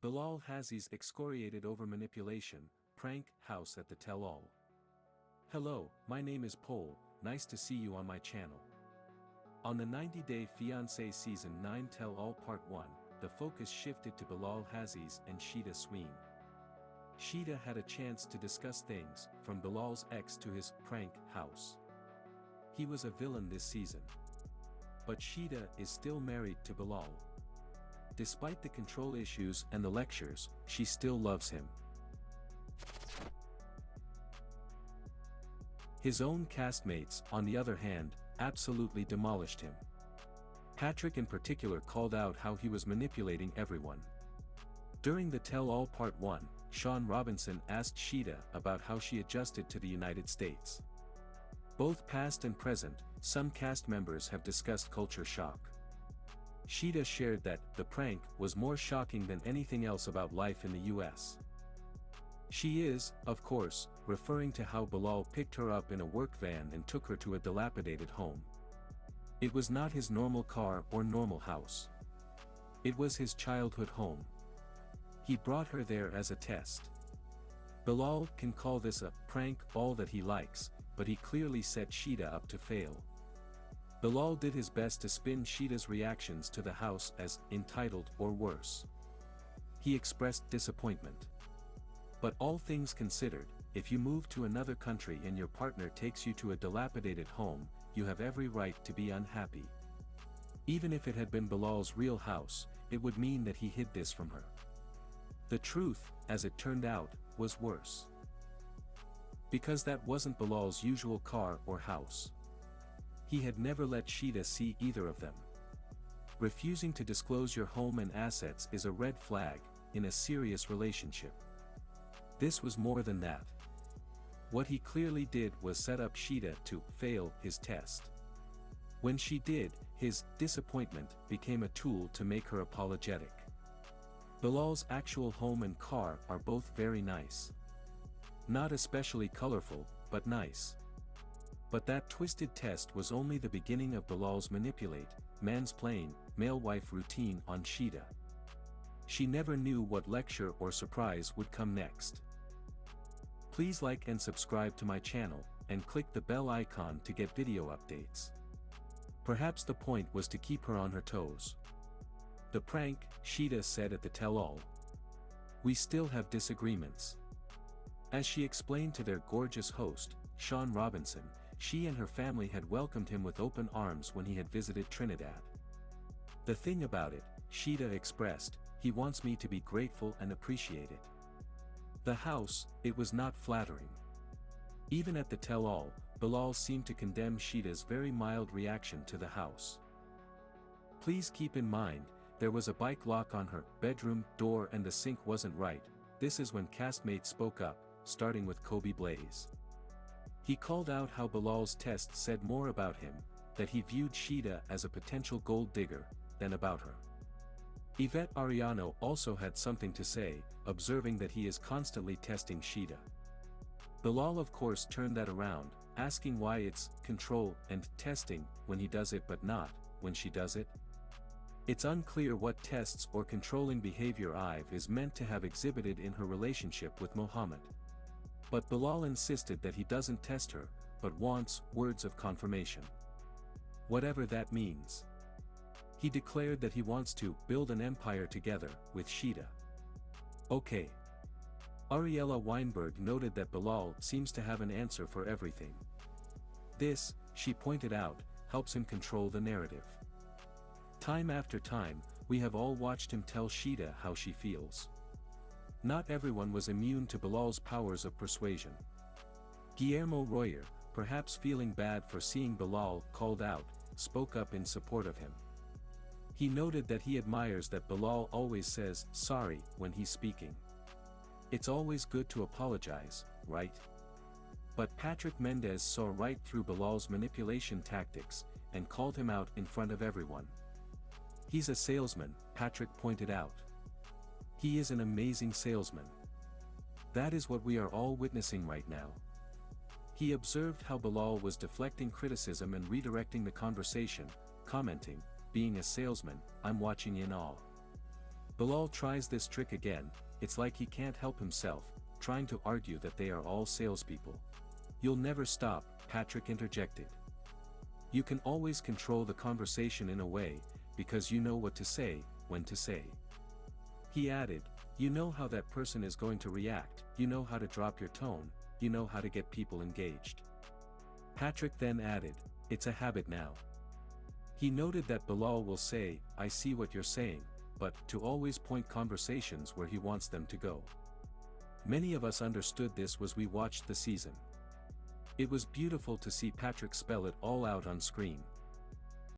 Bilal Hazziez excoriated over manipulation, prank house at the tell-all. Hello, my name is Pol, nice to see you on my channel. On the 90-day Fiance Season 9 Tell-All Part 1, the focus shifted to Bilal Hazziez and Shaeeda Sween. Shaeeda had a chance to discuss things, from Bilal's ex to his prank house. He was a villain this season. But Shaeeda is still married to Bilal. Despite the control issues and the lectures, she still loves him. His own castmates, on the other hand, absolutely demolished him. Patrick in particular called out how he was manipulating everyone. During the Tell-All Part 1, Shaun Robinson asked Shaeeda about how she adjusted to the United States. Both past and present, some cast members have discussed culture shock. Shaeeda shared that the prank was more shocking than anything else about life in the US. She is, of course, referring to how Bilal picked her up in a work van and took her to a dilapidated home. It was not his normal car or normal house. It was his childhood home. He brought her there as a test. Bilal can call this a prank all that he likes, but he clearly set Shaeeda up to fail. Bilal did his best to spin Shaeeda's reactions to the house as entitled or worse. He expressed disappointment. But all things considered, if you move to another country and your partner takes you to a dilapidated home, you have every right to be unhappy. Even if it had been Bilal's real house, it would mean that he hid this from her. The truth, as it turned out, was worse. Because that wasn't Bilal's usual car or house. He had never let Shaeeda see either of them. Refusing to disclose your home and assets is a red flag in a serious relationship. This was more than that. What he clearly did was set up Shaeeda to fail his test. When she did, his disappointment became a tool to make her apologetic. Bilal's actual home and car are both very nice. Not especially colorful, but nice. But that twisted test was only the beginning of Bilal's manipulate, mansplain, male-wife routine on Shaeeda. She never knew what lecture or surprise would come next. Please like and subscribe to my channel, and click the bell icon to get video updates. Perhaps the point was to keep her on her toes. The prank, Shaeeda said at the tell-all. We still have disagreements. As she explained to their gorgeous host, Shaun Robinson, she and her family had welcomed him with open arms when he had visited Trinidad. The thing about it, Shaeeda expressed, he wants me to be grateful and appreciated. The house, it was not flattering. Even at the tell-all, Bilal seemed to condemn Shaeeda's very mild reaction to the house. Please keep in mind, there was a bike lock on her bedroom door and the sink wasn't right. This is when castmates spoke up, starting with Kobe Blaze. He called out how Bilal's test said more about him, that he viewed Shaeeda as a potential gold digger, than about her. Yvette Arellano also had something to say, observing that he is constantly testing Shaeeda. Bilal of course turned that around, asking why it's control and testing when he does it but not when she does it. It's unclear what tests or controlling behavior Ive is meant to have exhibited in her relationship with Mohammed. But Bilal insisted that he doesn't test her, but wants words of confirmation. Whatever that means. He declared that he wants to build an empire together with Shaeeda. Okay. Ariella Weinberg noted that Bilal seems to have an answer for everything. This, she pointed out, helps him control the narrative. Time after time, we have all watched him tell Shaeeda how she feels. Not everyone was immune to Bilal's powers of persuasion. Guillermo Royer, perhaps feeling bad for seeing Bilal called out, spoke up in support of him. He noted that he admires that Bilal always says sorry when he's speaking. It's always good to apologize, right? But Patrick Mendez saw right through Bilal's manipulation tactics, and called him out in front of everyone. He's a salesman, Patrick pointed out. He is an amazing salesman. That is what we are all witnessing right now. He observed how Bilal was deflecting criticism and redirecting the conversation, commenting, being a salesman, I'm watching in awe. Bilal tries this trick again, it's like he can't help himself, trying to argue that they are all salespeople. You'll never stop, Patrick interjected. You can always control the conversation in a way, because you know what to say, when to say. He added, you know how that person is going to react, you know how to drop your tone, you know how to get people engaged. Patrick then added, it's a habit now. He noted that Bilal will say, I see what you're saying, but to always point conversations where he wants them to go. Many of us understood this as we watched the season. It was beautiful to see Patrick spell it all out on screen.